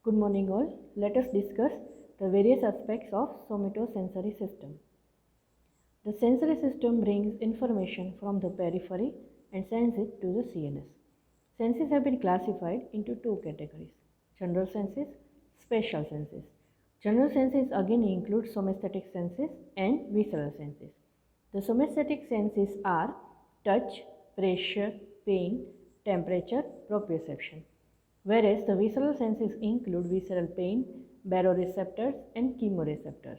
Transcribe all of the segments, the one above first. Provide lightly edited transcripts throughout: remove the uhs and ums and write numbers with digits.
Good morning all. Let us discuss the various aspects of somatosensory system. The sensory system brings information from the periphery and sends it to the CNS. Senses have been classified into two categories: general senses, special senses. General senses again include somesthetic senses and visceral senses. The somesthetic senses are touch, pressure, pain, temperature, proprioception, whereas the visceral senses include visceral pain, baroreceptors and chemoreceptors.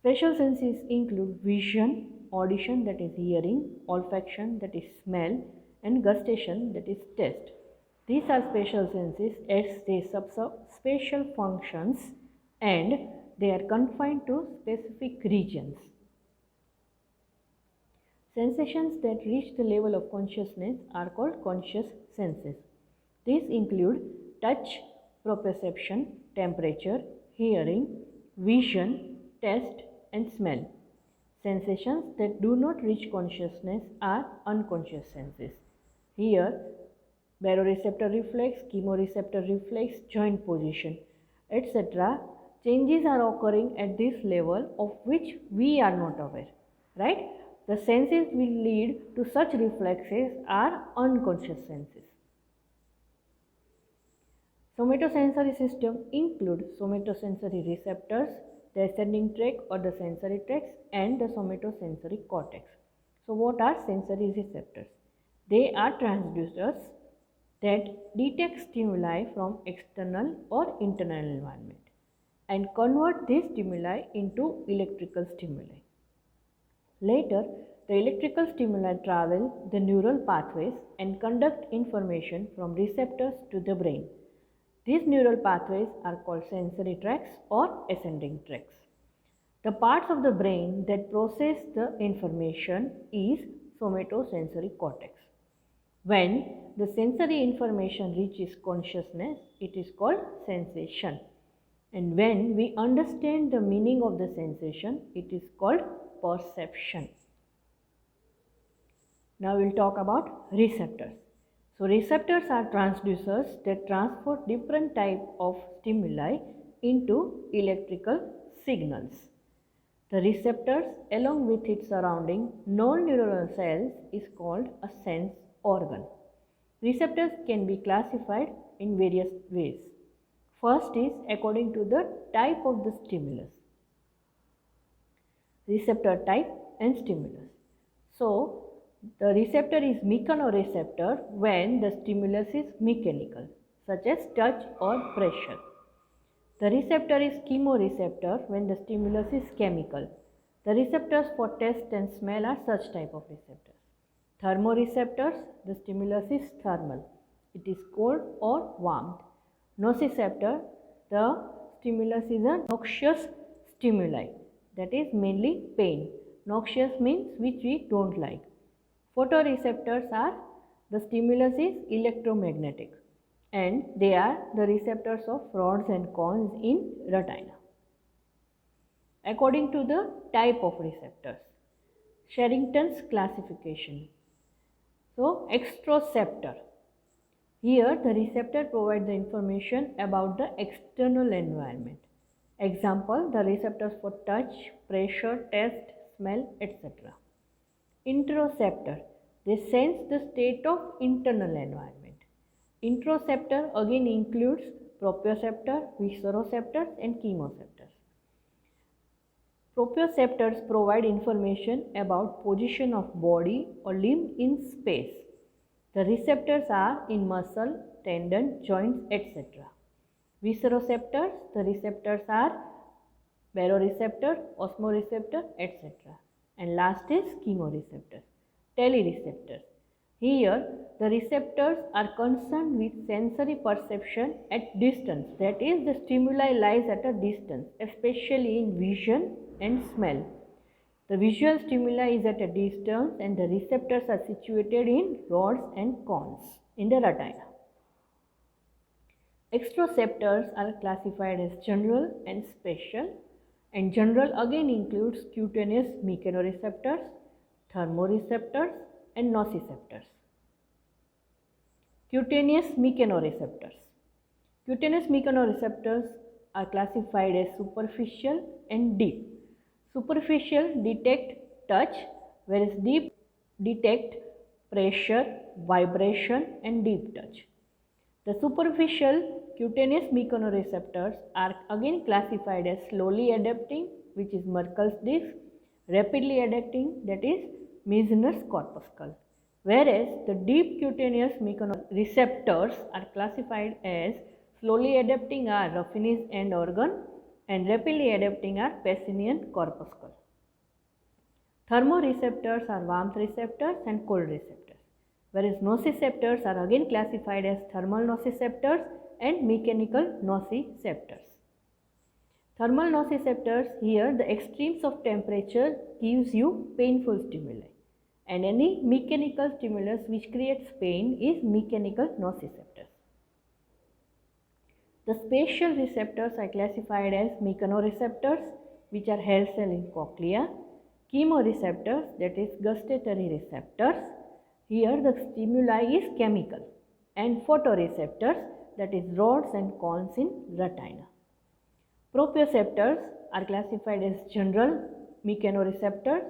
Special senses include vision, audition that is hearing, olfaction that is smell, and gustation that is taste. These are special senses as they serve special functions and they are confined to specific regions. Sensations that reach the level of consciousness are called conscious senses. These include touch, proprioception, temperature, hearing, vision, taste, and smell. Sensations that do not reach consciousness are unconscious senses. Here, baroreceptor reflex, chemoreceptor reflex, joint position, etc. changes are occurring at this level of which we are not aware, right? The senses will lead to such reflexes are unconscious senses. Somatosensory system include somatosensory receptors, the ascending tract or the sensory tracts, and the somatosensory cortex. So what are sensory receptors? They are transducers that detect stimuli from external or internal environment and convert these stimuli into electrical stimuli. Later, the electrical stimuli travel the neural pathways and conduct information from receptors to the brain. These neural pathways are called sensory tracts or ascending tracts. The parts of the brain that process the information is somatosensory cortex. When the sensory information reaches consciousness, it is called sensation. And when we understand the meaning of the sensation, it is called perception. Now we will talk about receptors. So receptors are transducers that transport different types of stimuli into electrical signals. The receptors along with its surrounding non-neuronal cells is called a sense organ. Receptors can be classified in various ways. First is according to the type of the stimulus. Receptor type and stimulus. So, the receptor is mechanoreceptor when the stimulus is mechanical, such as touch or pressure. The receptor is chemoreceptor when the stimulus is chemical. The receptors for taste and smell are such type of receptors. Thermoreceptors, the stimulus is thermal. It is cold or warmed. Nociceptor, the stimulus is a noxious stimuli, that is mainly pain. Noxious means which we don't like. Photoreceptors are the stimulus is electromagnetic and they are the receptors of rods and cones in retina. According to the type of receptors, Sherrington's classification. So, exteroceptor. Here the receptor provides the information about the external environment. Example, the receptors for touch, pressure, taste, smell, etc. Interoceptor. They sense the state of internal environment. Interoceptor again includes proprioceptor, visceroceptors and chemoreceptors. Proprioceptors provide information about position of body or limb in space. The receptors are in muscle, tendon, joints, etc. Visceroceptors, the receptors are baroreceptor, osmoreceptor, etc. And last is chemoreceptor, telereceptors. Here the receptors are concerned with sensory perception at distance, that is the stimuli lies at a distance, especially in vision and smell. The visual stimuli is at a distance and the receptors are situated in rods and cones in the retina. Exteroceptors are classified as general and special, and general again includes cutaneous mechanoreceptors, thermoreceptors and nociceptors. Cutaneous mechanoreceptors. Cutaneous mechanoreceptors are classified as superficial and deep. Superficial detect touch, whereas deep detect pressure, vibration and deep touch. The superficial cutaneous mechanoreceptors are again classified as slowly adapting, which is Merkel's disc, rapidly adapting, that is Meissner's corpuscle. Whereas the deep cutaneous mechanoreceptors are classified as slowly adapting are Ruffini's end organ and rapidly adapting are Pacinian corpuscle. Thermoreceptors are warmth receptors and cold receptors, whereas nociceptors are again classified as thermal nociceptors and mechanical nociceptors. Thermal nociceptors, here the extremes of temperature gives you painful stimuli, and any mechanical stimulus which creates pain is mechanical nociceptors. The spatial receptors are classified as mechanoreceptors, which are hair cell in cochlea, chemoreceptors, that is gustatory receptors, here the stimuli is chemical, and photoreceptors, that is rods and cones in retina. Proprioceptors are classified as general mechanoreceptors,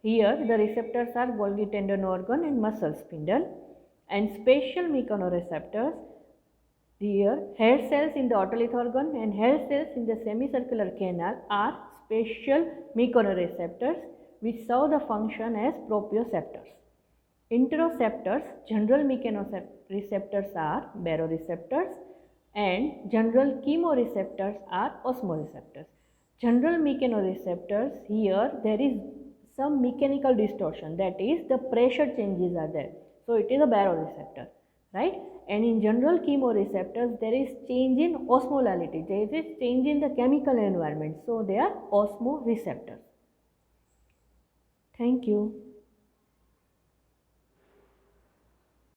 here the receptors are Golgi tendon organ and muscle spindle, and spatial mechanoreceptors, here hair cells in the otolith organ and hair cells in the semicircular canal are spatial mechanoreceptors which serve the function as proprioceptors. Interoceptors, general mechanoreceptors are baroreceptors and general chemoreceptors are osmoreceptors. General mechanoreceptors, here there is some mechanical distortion, that is the pressure changes are there. So it is a baroreceptor, right? And in general chemoreceptors there is change in osmolality, there is change in the chemical environment. So they are osmoreceptors. Thank you.